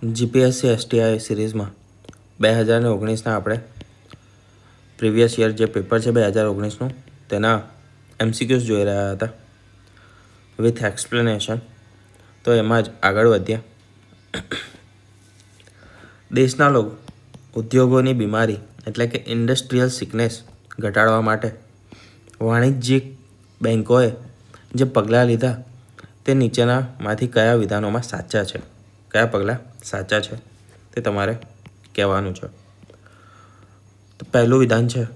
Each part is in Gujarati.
જીપીએસસી એસટીઆઈ સિરીઝમાં 2019ના આપણે પ્રીવિયસ યર જે પેપર છે 2019નું તેના એમસીક્યુઝ જોઈ રહ્યા હતા વિથ એક્સપ્લેનેશન. તો એમાં જ આગળ વધ્યા. દેશના લોકો ઉદ્યોગોની બીમારી એટલે કે ઇન્ડસ્ટ્રીયલ સિકનેસ ઘટાડવા માટે વાણિજ્યિક બેન્કોએ જે પગલાં લીધા તે નીચેનામાંથી કયા વિધાનોમાં સાચા છે, કયા પગલાં સાચા છે તે તમારે કહેવાનું છે. તો પહેલું વિધાન છે,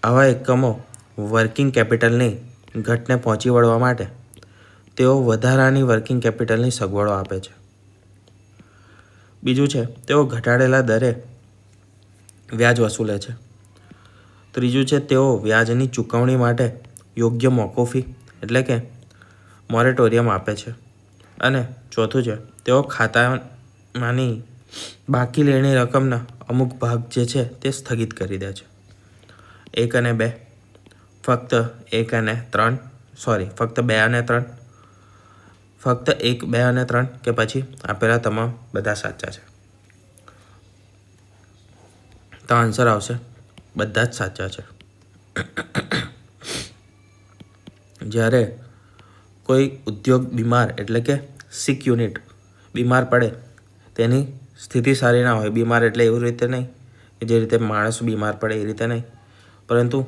આવા એકમો વર્કિંગ કેપિટલની ઘટને પહોંચી વળવા માટે તેઓ વધારાની વર્કિંગ કેપિટલની સગવડો આપે છે. બીજું છે, તેઓ ઘટાડેલા દરે વ્યાજ વસૂલે છે. ત્રીજું છે, તેઓ વ્યાજની ચૂકવણી માટે યોગ્ય મોકૂફી એટલે કે મોરેટોરિયમ આપે છે. અને ચોથું છે, તેઓ ખાતામાંની બાકી લેણી રકમના અમુક ભાગ જે છે તે સ્થગિત કરી દે છે. 1 અને 2 ફક્ત 1 અને 3 ફક્ત 2 અને 3 ફક્ત 1, 2 અને 3 કે પછી આપેલા તમામ બધા સાચા છે. તો આન્સર આવશે બધા જ સાચા છે. જ્યારે કોઈ ઉદ્યોગ બીમાર એટલે કે સિક યુનિટ બીમાર પડે, તેની સ્થિતિ સારી ના હોય, બીમાર એટલે એવી રીતે નહીં કે જે રીતે માણસ બીમાર પડે એ રીતે નહીં, પરંતુ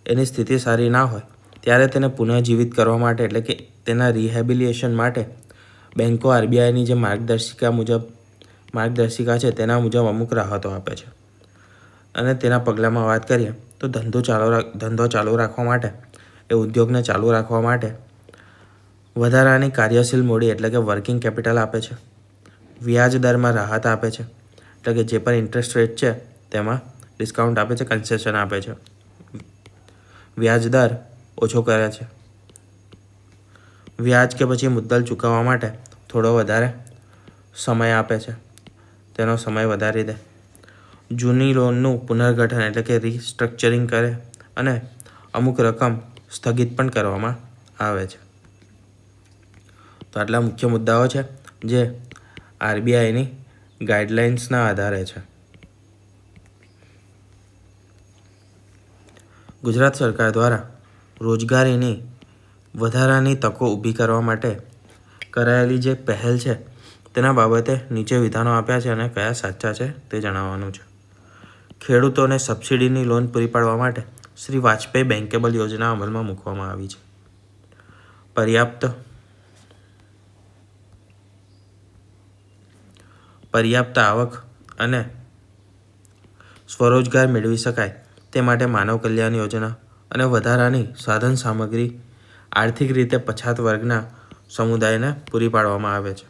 એની સ્થિતિ સારી ના હોય ત્યારે તેને પુનઃજીવિત કરવા માટે એટલે કે તેના રિહેબિલિટેશન માટે બેન્કો આરબીઆઈની જે માર્ગદર્શિકા છે તેના મુજબ અમુક રાહતો આપે છે. અને તેના પગલાંમાં વાત કરીએ તો ધંધો ચાલુ રાખવા માટે, એ ઉદ્યોગને ચાલુ રાખવા માટે વધારાની કાર્યશીલ મૂડી એટલે કે વર્કિંગ કેપિટલ આપે છે. વ્યાજ દરમાં રાહત આપે છે એટલે કે જે પણ ઇન્ટરેસ્ટ રેટ છે તેમાં ડિસ્કાઉન્ટ આપે છે, કન્સેશન આપે છે. વ્યાજ દર ઓછો કરે છે. વ્યાજ કે પછી મુદ્દલ ચૂકવવા માટે થોડો વધારે સમય આપે છે, તેનો સમય વધારી દે. જૂની લોનનું પુનર્ગઠન એટલે કે રિસ્ટ્રક્ચરિંગ કરે અને અમુક રકમ સ્થગિત પણ કરવામાં આવે છે. તો આટલા મુખ્ય મુદ્દાઓ છે જે આરબીઆઈની ગાઈડલાઇન્સના આધારે છે. ગુજરાત સરકાર દ્વારા રોજગારીની વધારાની તકો ઊભી કરવા માટે કરાયેલી જે પહેલ છે તેના બાબતે નીચે વિધાનો આપ્યા છે અને કયા સાચા છે તે જણાવવાનું છે. ખેડૂતોને સબસિડીની લોન પૂરી પાડવા માટે શ્રી વાજપેયી બેન્કેબલ યોજના અમલમાં મૂકવામાં આવી છે. પર્યાપ્ત આવક અને સ્વરોજગાર મેળવી શકાય તે માટે માનવ કલ્યાણ યોજના અને વધારાની સાધન સામગ્રી આર્થિક રીતે પછાત વર્ગના સમુદાયને પૂરી પાડવામાં આવે છે.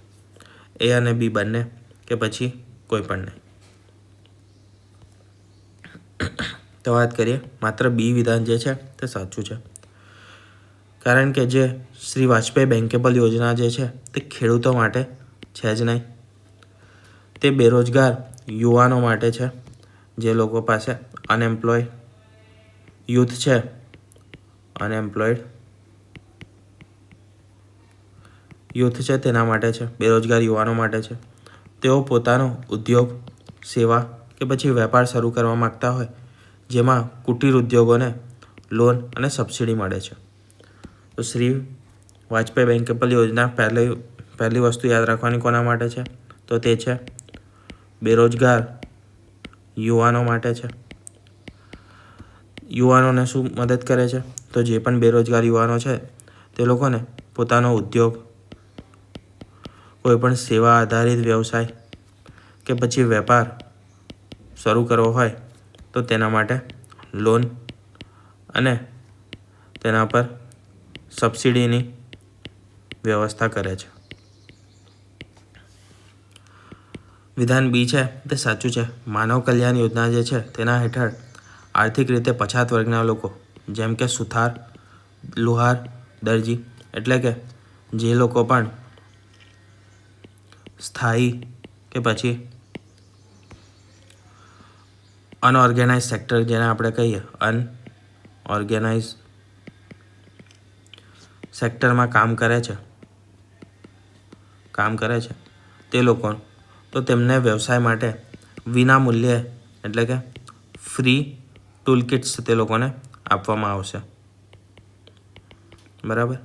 એ અને બી બંને કે પછી કોઈ પણ નહીં. તો વાત કરીએ, માત્ર બી વિધાન જે છે તે સાચું છે, કારણ કે જે શ્રી વાજપેયી બેન્કેબલ યોજના જે છે તે ખેડૂતો માટે છે જ નહીં. તે બેરોજગાર યુવાનો માટે છે, જે લોકો પાસે અનએમ્પ્લોયડ યુથ છે, તેના માટે છે, બેરોજગાર યુવાનો માટે છે. તેઓ પોતાનો ઉદ્યોગ, સેવા કે પછી વેપાર શરૂ કરવા માગતા હોય જેમાં કુટીર ઉદ્યોગોને લોન અને સબસિડી મળે છે. તો શ્રી વાજપેયી બેન્કેબલ યોજના પહેલી વસ્તુ યાદ રાખવાની કોના માટે છે, તો તે છે બેરોજગાર યુવાનો માટે છે. યુવાનોને શું મદદ કરે છે, તો જે પણ બેરોજગાર યુવાનો છે તે લોકોને પોતાનો ઉદ્યોગ, કોઈ પણ સેવા આધારિત વ્યવસાય કે પછી વેપાર શરૂ કરવો હોય તો તેના માટે લોન અને તેના પર સબસિડીની વ્યવસ્થા કરે છે. વિધાન બી છે તે સાચું છે. માનવ કલ્યાણ યોજના જે છે તેના હેઠળ આર્થિક રીતે પછાત વર્ગના લોકો જેમ કે સુથાર, લુહાર, દરજી એટલે કે જે લોકો પણ સ્થાયી કે પછી અનઓર્ગેનાઇઝ સેક્ટર જેને આપણે કહીએ, અનઓર્ગેનાઇઝ સેક્ટરમાં કામ કરે છે તે લોકો તો તેમને વ્યવસાય માટે વિના મૂલ્યે એટલે કે ફ્રી ટૂલ કિટ્સ તે લોકોને આપવામાં આવશે. બરાબર.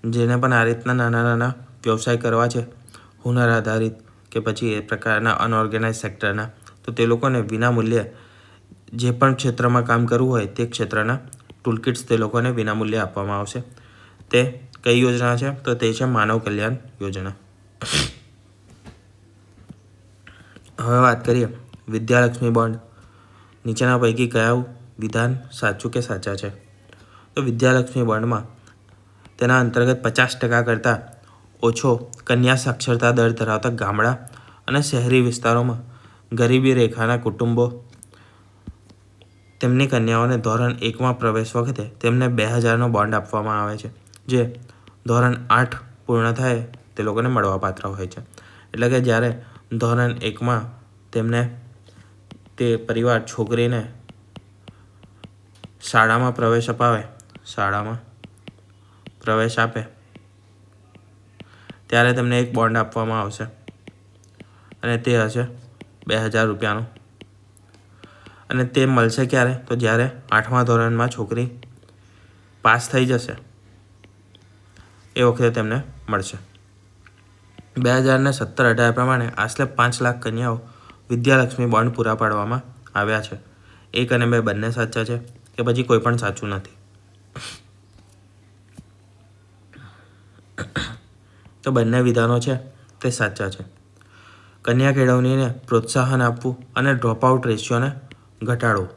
જેને પણ આ રીતના નાના નાના વ્યવસાય કરવા છે, હુનર આધારિત કે પછી એ પ્રકારના અનઓર્ગેનાઇઝ સેક્ટરના, તો તે લોકોને વિના મૂલ્યે જે પણ ક્ષેત્રમાં કામ કરવું હોય તે ક્ષેત્રના ટૂલ કિટ્સ તે લોકોને વિનામૂલ્યે આપવામાં આવશે. તે કઈ યોજના છે? તો તે છે માનવ કલ્યાણ યોજના. હવે વાત કરીએ વિદ્યાલક્ષ્મી બોન્ડ. નીચેના પૈકી કયા વિધાન સાચું કે સાચા છે? તો વિદ્યાલક્ષ્મી બોન્ડમાં તેના અંતર્ગત 50% કરતાં ઓછો કન્યા સાક્ષરતા દર ધરાવતા ગામડા અને શહેરી વિસ્તારોમાં ગરીબી રેખાના કુટુંબો તેમની કન્યાઓને ધોરણ 1માં પ્રવેશ વખતે તેમને 2000નો બોન્ડ આપવામાં આવે છે, જે ધોરણ 8 પૂર્ણ થાય તે લોકોને મળવાપાત્ર હોય છે. એટલે કે જ્યારે ધોરણ 1માં તેમને તે પરિવાર છોકરીને શાળામાં પ્રવેશ આપે ત્યારે તેમને એક બોન્ડ આપવામાં આવશે અને તે હશે 2000 રૂપિયાનું. અને તે મળશે ક્યારે? તો જ્યારે 8મા ધોરણમાં છોકરી પાસ થઈ જશે એ વખતે તેમને મળશે. 2017-18 પ્રમાણે આશરે 5 લાખ કન્યાઓ વિદ્યાલક્ષ્મી બોન્ડ પૂરા પાડવામાં આવ્યા છે. 1 અને 2 બંને સાચા છે કે પછી કોઈ પણ સાચું નથી? તો બંને વિધાનો છે તે સાચા છે. કન્યા કેળવણીને પ્રોત્સાહન આપવું અને ડ્રોપઆઉટ રેશિયોને ઘટાડવું.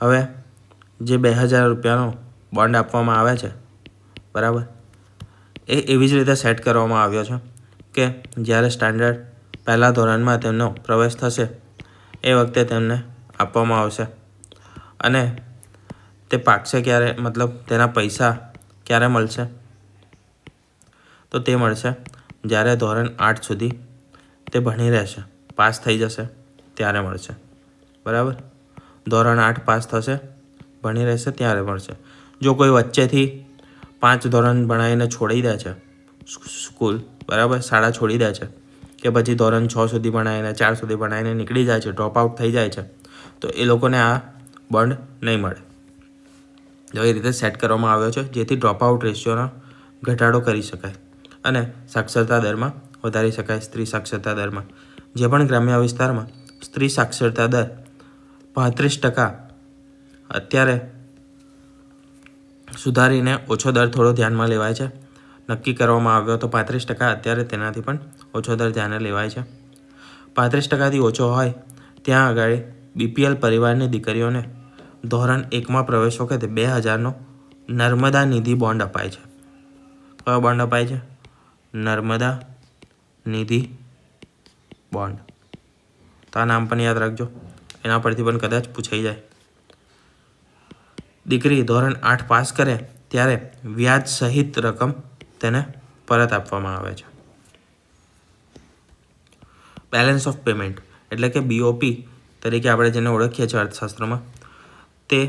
હવે જે 2000 રૂપિયાનો બોન્ડ આપવામાં આવે છે, બરાબર, એ એવી જ રીતે સેટ કરવામાં આવ્યો છે કે જ્યારે સ્ટાન્ડર્ડ પહેલા ધોરણમાં તેમનો પ્રવેશ થશે એ વખતે તેમને આપવામાં આવશે અને તે પાકશે ક્યારે, મતલબ તેના પૈસા ક્યારે મળશે? તો તે મળશે જ્યારે ધોરણ 8 સુધી તે ભણી રહેશે, પાસ થઈ જશે ત્યારે મળશે. બરાબર. ધોરણ 8 પાસ થશે, ભણી રહેશે ત્યારે મળશે. જો કોઈ વચ્ચેથી 5 ધોરણ ભણાવીને છોડી દે છે સ્કૂલ, બરાબર, શાળા છોડી દે છે, કે પછી ધોરણ 6 સુધી ભણાવીને 4 સુધી ભણાવીને નીકળી જાય છે, ડ્રોપ આઉટ થઈ જાય છે, તો એ લોકોને આ બોન્ડ નહીં મળે. જો એ રીતે સેટ કરવામાં આવ્યો છે જેથી ડ્રોપ આઉટ રેશિયોનો ઘટાડો કરી શકાય અને સાક્ષરતા દરમાં વધારી શકાય. સ્ત્રી સાક્ષરતા દરમાં જે પણ ગ્રામ્ય વિસ્તારમાં સ્ત્રી સાક્ષરતા દર 35% અત્યારે સુધારીને ઓછો દર થોડો ધ્યાનમાં લેવાય છે. નક્કી કરવામાં આવ્યો તો 35%, અત્યારે તેનાથી પણ ઓછો દર ધ્યાને લેવાય છે. 35%થી ઓછો હોય ત્યાં આગળ BPL પરિવારની દીકરીઓને ધોરણ 1માં પ્રવેશ વખતે 2000નો નર્મદા નિધિ બોન્ડ અપાય છે. કયો બોન્ડ અપાય છે? નર્મદા નિધિ બોન્ડ. તો આ નામ પણ યાદ રાખજો, એના પરથી પણ કદાચ પૂછાઈ જાય. દીકરી ધોરણ 8 પાસ કરે ત્યારે વ્યાજ સહિત રકમ તેને પરત આપવામાં આવે છે. બેલેન્સ ઓફ પેમેન્ટ એટલે કે BOP તરીકે આપણે જેને ઓળખીએ છીએ અર્થશાસ્ત્રમાં, તે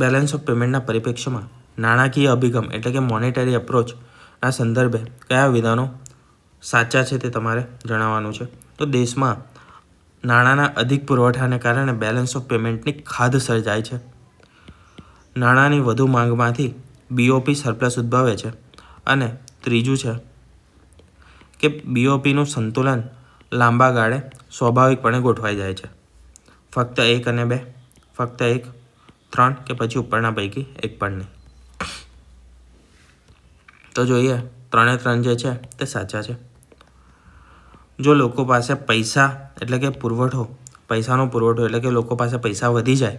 બેલેન્સ ઓફ પેમેન્ટના પરિપ્રેક્ષ્યમાં નાણાકીય અભિગમ એટલે કે મોનેટરી અપ્રોચના સંદર્ભે કયા વિધાનો સાચા છે તે તમારે જણાવવાનું છે. તો દેશમાં નાણાંના અધિક પુરવઠાને કારણે બેલેન્સ ઓફ પેમેન્ટની ખાધ સર્જાય છે. નાણાંની વધુ માંગમાંથી BOP સરપ્લસ ઉદ્ભવે છે. અને ત્રીજું છે કે BOPનું સંતુલન લાંબા ગાળે સ્વાભાવિકપણે ગોઠવાઈ જાય છે. ફક્ત 1 અને 2, ફક્ત 1, 3 કે પછી ઉપરના પૈકી એક પણ નહીં. તો જોઈએ 3 જે છે તે સાચા છે. જો લોકો પાસે પૈસાનો પુરવઠો એટલે કે લોકો પાસે પૈસા વધી જાય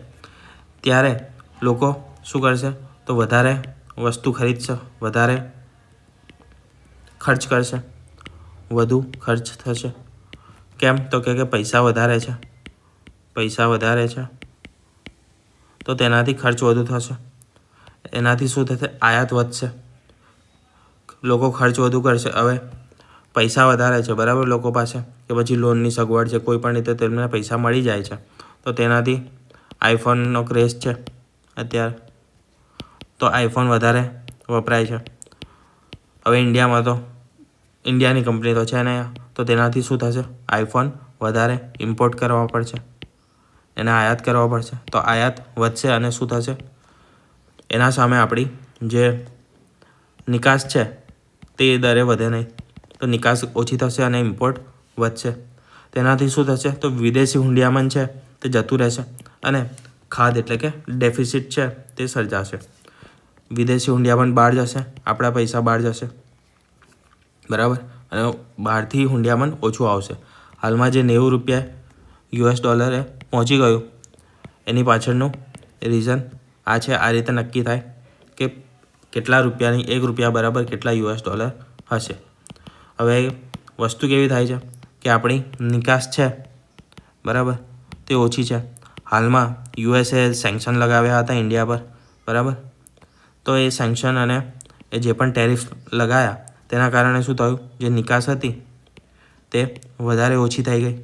ત્યારે લોકો શું કરશે? તો વધારે વસ્તુ ખરીદશે, વધારે ખર્ચ કરશે, વધુ ખર્ચ થશે. કેમ? તો કે પૈસા વધારે છે તો તેનાથી ખર્ચ વધુ થશે. એનાથી શું થશે? આયાત વધશે, લોકો ખર્ચ વધુ કરશે. હવે પૈસા વધારે છે, બરાબર, લોકો પાસે, કે પછી લોનની સગવડ છે, કોઈ પણ રીતે તેમને પૈસા મળી જાય છે, તો તેનાથી આઈફોનનો ક્રેઝ છે અત્યારે, તો આઈફોન વધારે વપરાય છે. હવે ઇન્ડિયામાં તો ઇન્ડિયાની કંપની તો છે ને, તો તેનાથી શું થશે? આઈફોન વધારે ઇમ્પોર્ટ કરવા પડશે, એને આયાત કરવા પડશે. તો આયાત વધશે અને શું થશે? એના સામે આપણી જે નિકાસ છે તે દરે વધે નહીં, તો નિકાસ ઓછી થશે અને ઇમ્પોર્ટ વધશે. તેનાથી શું થશે? તો વિદેશી હુંડિયામણ છે તે જતું રહેશે અને ખાધ એટલે કે ડેફિસિટ છે તે સર્જાશે. વિદેશી હુંડિયામણ બહાર જશે, આપણા પૈસા બહાર જશે, બરાબર, અને બહારથી હુંડિયામણ ઓછું આવશે. હાલમાં જે 90 રૂપિયા $એ પહોંચી ગયું, એની પાછળનું રીઝન આ છે. આ રીતે નક્કી થાય કે કેટલા રૂપિયાની, 1 રૂપિયા બરાબર કેટલા $. હશે. હવે વસ્તુ કેવી થાય છે કે આપણી નિકાસ છે, બરાબર, તે ઓછી છે. હાલમાં યુએસએ સેન્કશન લગાવ્યા હતા ઇન્ડિયા પર, બરાબર. તો એ સેન્કશન અને એ જે પણ ટેરિફ લગાવ્યા તેના કારણે શું થયું? જે નિકાસ હતી તે વધારે ઓછી થઈ ગઈ.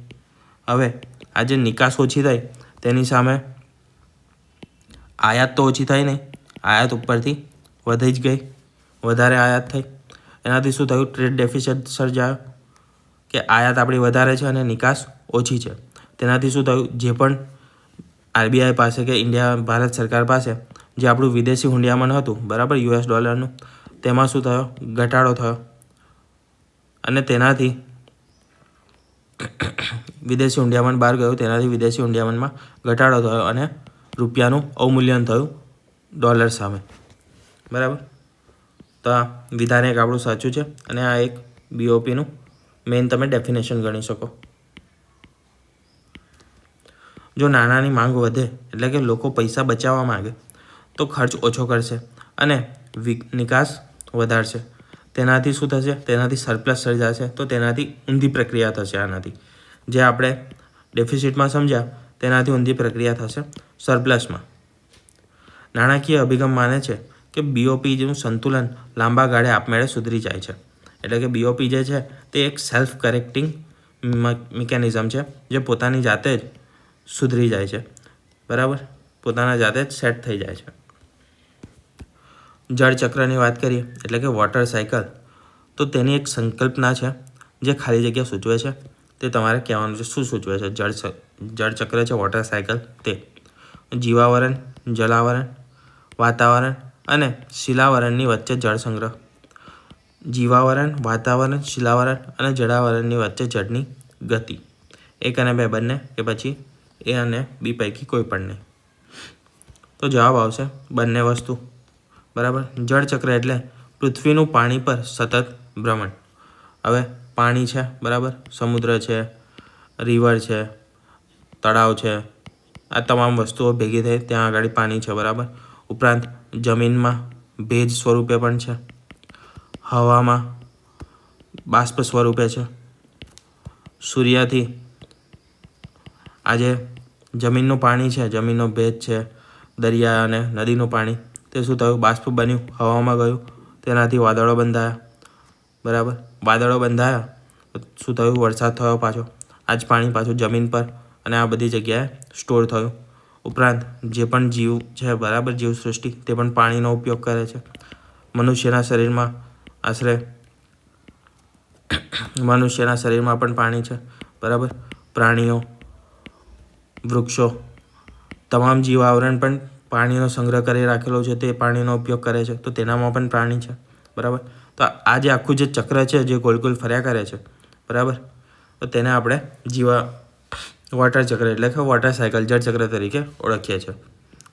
હવે આ જે નિકાસ ઓછી થઈ તેની સામે આયાત તો ઓછી થઈ નહીં, આયાત ઉપરથી વધી જ ગઈ, વધારે આયાત થઈ. એનાથી શું થયું? ટ્રેડ ડેફિસિટ સર્જાયો કે આયાત આપણી વધારે છે અને નિકાસ ઓછી છે. તેનાથી શું થયું? જે પણ આરબીઆઈ પાસે કે ઇન્ડિયા ભારત સરકાર પાસે જે આપણું વિદેશી હુંડિયામણ હતું, બરાબર, $, તેમાં શું થયો? ઘટાડો થયો અને તેનાથી વિદેશી હુંડિયામણ બહાર ગયું, તેનાથી વિદેશી હુંડિયામણમાં ઘટાડો થયો અને રૂપિયાનું અવમૂલ્યન થયું ડોલર સામે, બરાબર. તો આ વિધાન એક આપણું સાચું છે અને આ એક બીઓપીનું મેઇન તમે ડેફિનેશન ગણી શકો. જો નાણાંની માંગ વધે એટલે કે લોકો પૈસા બચાવવા માંગે તો ખર્ચ ઓછો કરશે અને નિકાસ વધારશે. તેનાથી શું થશે? તેનાથી સરપ્લસ સર્જાશે. તો તેનાથી ઊંધી પ્રક્રિયા થશે. આનાથી જે આપણે ડેફિસિટમાં સમજ્યા તેનાથી ઊંધી પ્રક્રિયા થશે સરપ્લસમાં. નાણાકીય અભિગમ માને છે કે બીઓપી જેનું સંતુલન લાંબા ગાળે આપમેળે સુધરી જાય છે. એટલે કે બીઓપી જે છે તે એક સેલ્ફ કરેક્ટિંગ મિકેનિઝમ છે જે પોતાની જાતે જ સુધરી જાય છે, બરાબર, પોતાના જાતે જ સેટ થઈ જાય છે. જળચક્રની વાત કરીએ એટલે કે વોટર સાયકલ, તો તેની એક સંકલ્પના છે જે ખાલી જગ્યા સૂચવે છે. તે તમારે કહેવાનું છે શું સૂચવે છે. જળચક્ર છે, વોટર સાયકલ, તે જીવાવરણ, જલાવરણ, વાતાવરણ અને શિલાવરણની વચ્ચે જળ સંગ્રહ. જીવાવરણ, વાતાવરણ, શિલાવરણ અને જળાવરણની વચ્ચે જળની ગતિ. 1 અને 2 બંને કે પછી A અને B પૈકી કોઈ પણ નહીં? તો જવાબ આવશે બંને વસ્તુ, બરાબર. જળચક્ર એટલે પૃથ્વીનું પાણી પર સતત ભ્રમણ. હવે પાણી છે, બરાબર, સમુદ્ર છે, રિવર છે, તળાવ છે, આ તમામ વસ્તુઓ ભેગી થઈ ત્યાં આગળ પાણી છે, બરાબર. ઉપરાંત જમીનમાં ભેજ સ્વરૂપે પણ છે, હવામાં બાષ્પ સ્વરૂપે છે, સૂર્યથી આજે જમીનનું પાણી છે, જમીનનો ભેજ છે, દરિયા અને નદીનું પાણી, તે શું થયું? બાષ્પ બન્યું, હવામાં ગયું, તેનાથી વાદળો બંધાયા, બરાબર. વાદળો બંધાયા શું થયું? વરસાદ થયો પાછો. આ જ પાણી પાછું જમીન પર અને આ બધી જગ્યાએ સ્ટોર થયું. ઉપરાંત જે પણ જીવ છે, બરાબર, જીવસૃષ્ટિ, તે પણ પાણીનો ઉપયોગ કરે છે. મનુષ્યના શરીરમાં પણ પાણી છે, બરાબર. પ્રાણીઓ, વૃક્ષો, તમામ જીવાવરણ પણ પાણીનો સંગ્રહ કરી રાખેલો છે, તે પાણીનો ઉપયોગ કરે છે, તો તેનામાં પણ પાણી છે, બરાબર. તો આ જે આખું જે ચક્ર છે જે ગોલ ગોલ ફર્યા કરે છે, બરાબર, તો તેને આપણે વોટર ચક્ર એટલે કે વોટર સાયકલ, જળચક્ર તરીકે ઓળખીએ છીએ.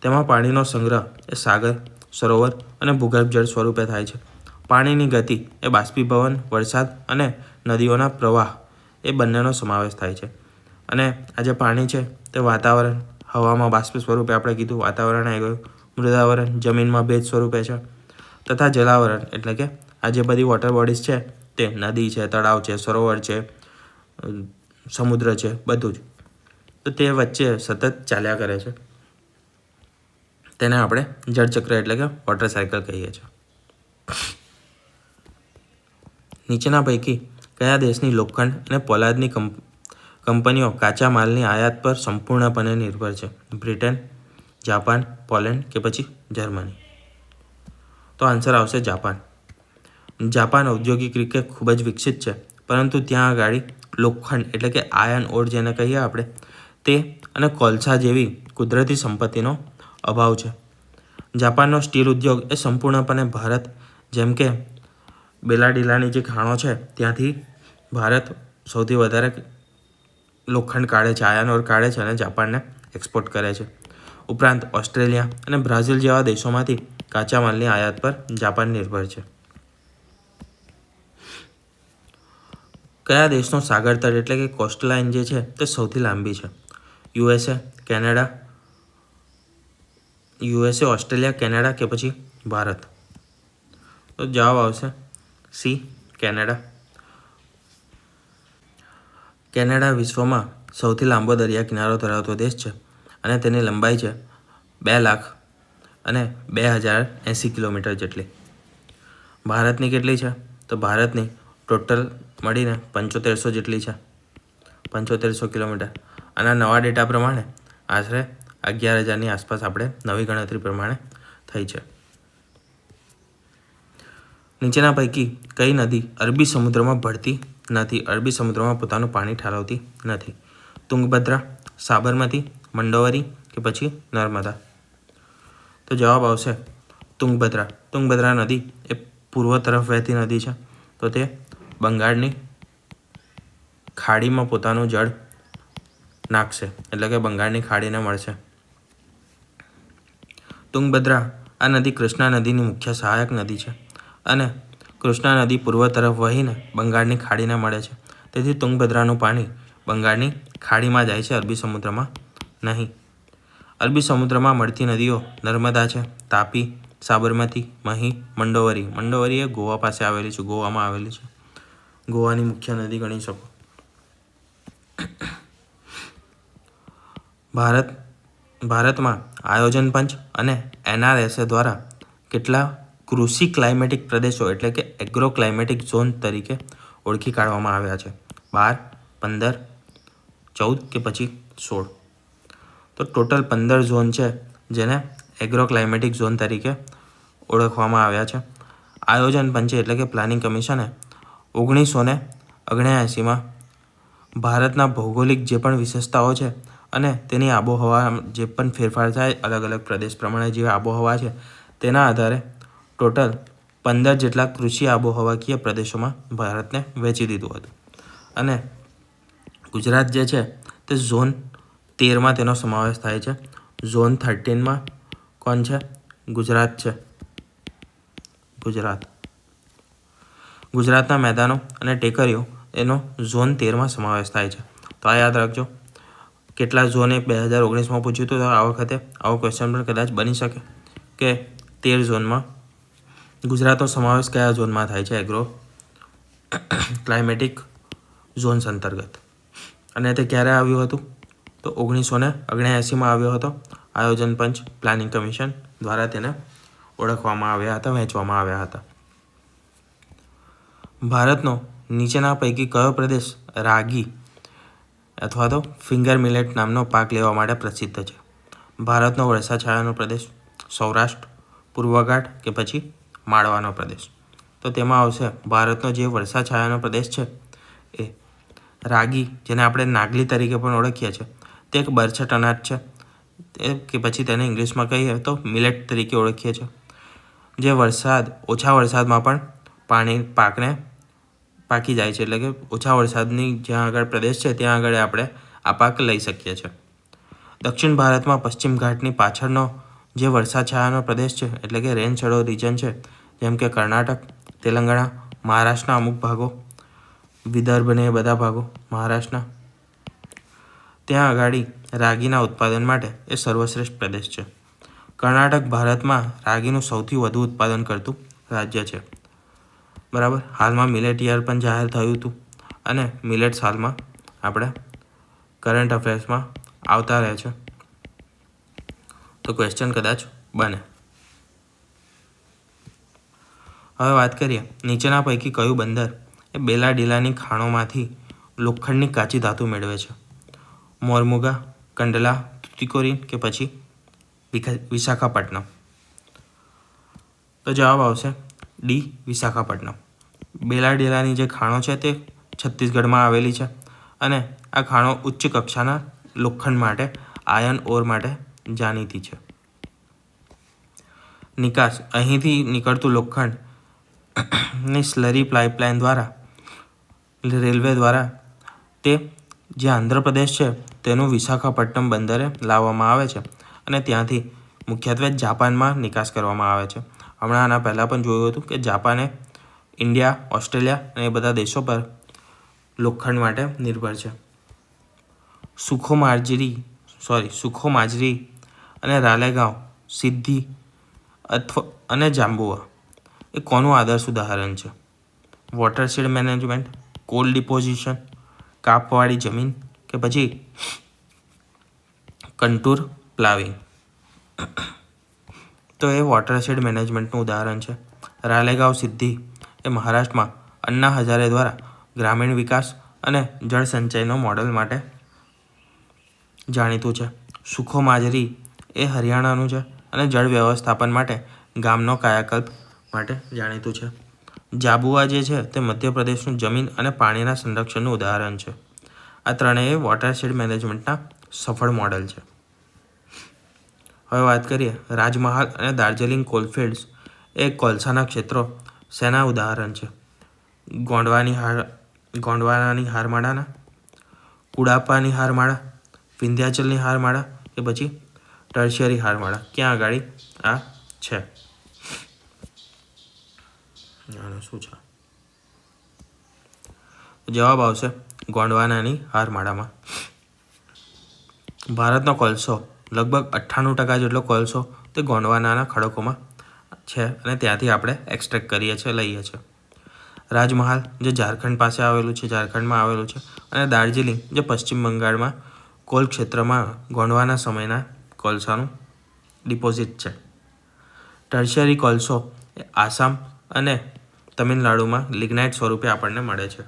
તેમાં પાણીનો સંગ્રહ એ સાગર, સરોવર અને ભૂગર્ભ જળ સ્વરૂપે થાય છે. પાણીની ગતિ એ બાષ્પીભવન, વરસાદ અને નદીઓના પ્રવાહ એ બંનેનો સમાવેશ થાય છે. અને આ જે પાણી છે તે વાતાવરણ, હવામાં બાષ્પ સ્વરૂપે આપણે કીધું વાતાવરણ આવી ગયું, મૃદાવરણ જમીનમાં ભેજ સ્વરૂપે છે, તથા જલાવરણ એટલે કે આ જે બધી વોટર બોડીઝ છે તે નદી છે, તળાવ છે, સરોવર છે, સમુદ્ર છે, બધું જ, તો તે વચ્ચે સતત ચાલ્યા કરે છે. તેને આપણે જળચક્ર એટલે કે વોટર સાયકલ કહીએ છીએ. નીચેના પૈકી કયા દેશની લોખંડ અને પોલાદની કંપનીઓ કાચા માલની આયાત પર સંપૂર્ણપણે નિર્ભર છે? બ્રિટન, જાપાન, પોલેન્ડ કે પછી જર્મની? તો આન્સર આવશે જાપાન. જાપાન ઔદ્યોગિક રીતે ખૂબ જ વિકસિત છે, પરંતુ ત્યાં આગળ લોખંડ એટલે કે આયર્ન ઓર જેને કહીએ આપણે તે અને કોલસા જેવી કુદરતી સંપત્તિનો અભાવ છે. જાપાનનો સ્ટીલ ઉદ્યોગ એ સંપૂર્ણપણે ભારત, જેમ કે બેલાડીલાની જે ખાણો છે ત્યાંથી ભારત સૌથી વધારે લોખંડ કાઢે છે, આયર્ન ઓર કાઢે છે અને જાપાનને એક્સપોર્ટ કરે છે. ઉપરાંત ઓસ્ટ્રેલિયા અને બ્રાઝિલ જેવા દેશોમાંથી કાચા માલની આયાત પર જાપાન નિર્ભર છે. કયા દેશનો સાગર તટ એટલે કે કોસ્ટલાઇન જે છે તે સૌથી લાંબી છે? યુએસએ, ઓસ્ટ્રેલિયા, કેનેડા કે પછી ભારત? તો જવાબ આવશે સી, કેનેડા. કેનેડા વિશ્વમાં સૌથી લાંબો દરિયા કિનારો ધરાવતો દેશ છે અને તેની લંબાઈ છે 2,02,080 કિલોમીટર જેટલી. ભારતની કેટલી છે? તો ભારતની ટોટલ મળીને 7500 જેટલી છે, 7500 કિલોમીટર. આના નવા ડેટા પ્રમાણે આશરે 11,000ની આસપાસ આપણે નવી ગણતરી પ્રમાણે થઈ છે. નીચેના પૈકી કઈ નદી અરબી સમુદ્રમાં ભળતી નથી, અરબી સમુદ્રમાં પોતાનું પાણી ઠાલવતી નથી? તુંગભદ્રા, સાબરમતી, મંડોવરી કે પછી નર્મદા? તો જવાબ આવશે તુંગભદ્રા. તુંગભદ્રા નદી એ પૂર્વ તરફ વહેતી નદી છે, તો તે બંગાળની ખાડીમાં પોતાનું જળ નાખશે, એટલે કે બંગાળની ખાડીને મળશે. તુંગભદ્રા આ નદી કૃષ્ણા નદીની મુખ્ય સહાયક નદી છે અને કૃષ્ણા નદી પૂર્વ તરફ વહીને બંગાળની ખાડીને મળે છે. તેથી તુંગભદ્રાનું પાણી બંગાળની ખાડીમાં જાય છે, અરબી સમુદ્રમાં નહીં. અરબી સમુદ્રમાં મળતી નદીઓ નર્મદા છે, તાપી, સાબરમતી, મહી, મંડોવરી. મંડોવરી એ ગોવા પાસે આવેલી છે, ગોવામાં આવેલી છે, ગોવાની મુખ્ય નદી ગણી શકો. ભારતમાં આયોજન પંચ અને NRSA દ્વારા કેટલા કૃષિ ક્લાઇમેટિક પ્રદેશો એટલે કે એગ્રો ક્લાઇમેટિક ઝોન તરીકે ઓળખી કાઢવામાં આવ્યા છે? 12, 15, 14 કે પછી 16? તો ટોટલ 15 ઝોન છે જેને એગ્રો ક્લાઇમેટિક ઝોન તરીકે ઓળખવામાં આવ્યા છે. આયોજન પંચે એટલે કે પ્લાનિંગ કમિશને 1979માં ભારતના ભૌગોલિક જે પણ વિશેષતાઓ છે અને તેની આબોહવા જે પણ ફેરફાર થાય અલગ અલગ પ્રદેશ પ્રમાણે જે આબોહવા છે તેના આધારે ટોટલ 15 જેટલા કૃષિ આબોહવાકીય પ્રદેશોમાં ભારતને વહેંચી દીધું હતું. અને ગુજરાત જે છે તે ઝોન 13માં તેનો સમાવેશ થાય છે. ઝોન 13માં કોણ છે? ગુજરાત છે. ગુજરાતના મેદાનો અને ટેકરીઓ એનો ઝોન 13માં સમાવેશ થાય છે. તો આ યાદ રાખજો. કેટલા ઝોને 2019માં પૂછ્યું હતું, તો આ વખતે આવો ક્વેશ્ચન પણ કદાચ બની શકે કે 13 ઝોનમાં ગુજરાતનો સમાવેશ કયા ઝોનમાં થાય છે એગ્રો ક્લાઇમેટિક ઝોન્સ અંતર્ગત. અને તે ક્યારે આવ્યું હતું? તો 1979માં આવ્યો હતો. આયોજન પંચ પ્લાનિંગ કમિશન દ્વારા તેને ઓળખવામાં આવ્યા હતા, વહેંચવામાં આવ્યા હતા. ભારતનો નીચેના પૈકી કયો પ્રદેશ રાગી અથવા તો ફિંગર મિલેટ નામનો પાક લેવા માટે પ્રસિદ્ધ છે? ભારતનો વરસાછાયાનો પ્રદેશ, સૌરાષ્ટ્ર, પૂર્વઘાટ કે પછી માળવાનો પ્રદેશ? તો તેમાં આવશે ભારતનો જે વરસાછાયાનો પ્રદેશ છે એ રાગી, જેને આપણે નાગલી તરીકે પણ ઓળખીએ છીએ, તે એક બરછટ અનાજ છે કે પછી તેને ઇંગ્લિશમાં કહીએ તો મિલેટ તરીકે ઓળખીએ છીએ, જે ઓછા વરસાદમાં પણ પાકને પાકી જાય છે. એટલે કે ઓછા વરસાદની જ્યાં આગળ પ્રદેશ છે ત્યાં આગળ આપણે આ પાક લઈ શકીએ છીએ. દક્ષિણ ભારતમાં પશ્ચિમ ઘાટની પાછળનો જે વરસાછાયાનો પ્રદેશ છે એટલે કે રેન શેડો રિજન છે, જેમ કે કર્ણાટક, તેલંગાણા, મહારાષ્ટ્રના અમુક ભાગો, વિદર્ભને એ બધા ભાગો મહારાષ્ટ્રના, ત્યાં આગળ રાગીના ઉત્પાદન માટે એ સર્વશ્રેષ્ઠ પ્રદેશ છે. કર્ણાટક ભારતમાં રાગીનું સૌથી વધુ ઉત્પાદન કરતું રાજ્ય છે. બરાબર. હાલમાં મિલેટ યર પણ જાહેર થયું હતું અને મિલેટ્સ હાલમાં આપણે કરંટ અફેર્સમાં આવતા રહે છે, તો ક્વેશ્ચન કદાચ બને. હવે વાત કરીએ નીચેના પૈકી કયું બંદર એ બેલાડીલાની ખાણોમાંથી લોખંડની કાચી ધાતુ મેળવે છે? મોરમુગા, કંડલા, તુતીકોરીન કે પછી વિશાખાપટ્ટનમ? તો જવાબ આવશે ડી, વિશાખાપટ્ટનમ. બેલાડેલાની જે ખાણો છે તે છત્તીસગઢમાં આવેલી છે અને આ ખાણો ઉચ્ચ કક્ષાના લોખંડ માટે, આયર્ન ઓર માટે જાણીતી છે. નિકાસ: અહીંથી નીકળતું લોખંડ ની સ્લરી પાઇપલાઇન દ્વારા, રેલવે દ્વારા તે જે આંધ્રપ્રદેશ છે તેનું વિશાખાપટ્ટનમ બંદરે લાવવામાં આવે છે અને ત્યાંથી મુખ્યત્વે જાપાનમાં નિકાસ કરવામાં આવે છે. હમણાં આના પહેલાં પણ જોયું હતું કે જાપાને ઇન્ડિયા, ઓસ્ટ્રેલિયા અને એ બધા દેશો પર લોખંડ માટે નિર્ભર છે. સુખોમાજરી અને રાલેગાંવ, સિદ્ધી અને જાંબુઆ એ કોનું આદર્શ ઉદાહરણ છે? વોટરશેડ મેનેજમેન્ટ, કોલ ડિપોઝિશન, કાપવાળી જમીન કે પછી કન્ટુર પ્લાવિંગ? તો એ વોટરશેડ મેનેજમેન્ટનું ઉદાહરણ છે. રાલેગાંવ સિદ્ધી એ મહારાષ્ટ્રમાં અન્ના હજારે દ્વારા ગ્રામીણ વિકાસ અને જળ સંચયનો મોડલ માટે જાણીતું છે. સુખોમાજરી એ હરિયાણાનું છે અને જળ વ્યવસ્થાપન માટે ગામનો કાયાકલ્પ માટે જાણીતું છે. જાબુઆ જે છે તે મધ્યપ્રદેશનું જમીન અને પાણીના સંરક્ષણનું ઉદાહરણ છે. આ ત્રણેય વોટરશેડ મેનેજમેન્ટના સફળ મોડલ છે. હવે વાત કરીએ રાજમહાલ અને દાર્જિલિંગ કોલફિલ્ડ્સ એ કોલસાના ક્ષેત્રો શેના ઉદાહરણ છે? ગોંડવાનાની હારમાળાના, કુડાપાની હારમાળા, વિંધ્યાચલની હારમાળા કે પછી ટર્શિયરી હારમાળા? ક્યાં આગળ આ છે? શું છે જવાબ? આવશે ગોંડવાનાની હારમાળામાં. ભારતનો કોલસો લગભગ 98% જેટલો કોલસો તે ગોંડવાનાના ખડકોમાં છે અને ત્યાંથી આપણે એક્સટ્રેક્ટ કરીએ છીએ, લઈએ છીએ. રાજમહાલ જે ઝારખંડ પાસે આવેલું છે, ઝારખંડમાં આવેલું છે, અને દાર્જિલિંગ જે પશ્ચિમ બંગાળમાં કોલ ક્ષેત્રમાં ગોંડવાના સમયના કોલસાનું ડિપોઝિટ છે. ટર્શિયરી કોલસો એ આસામ અને તમિલનાડુમાં લિગ્નાઇટ સ્વરૂપે આપણને મળે છે.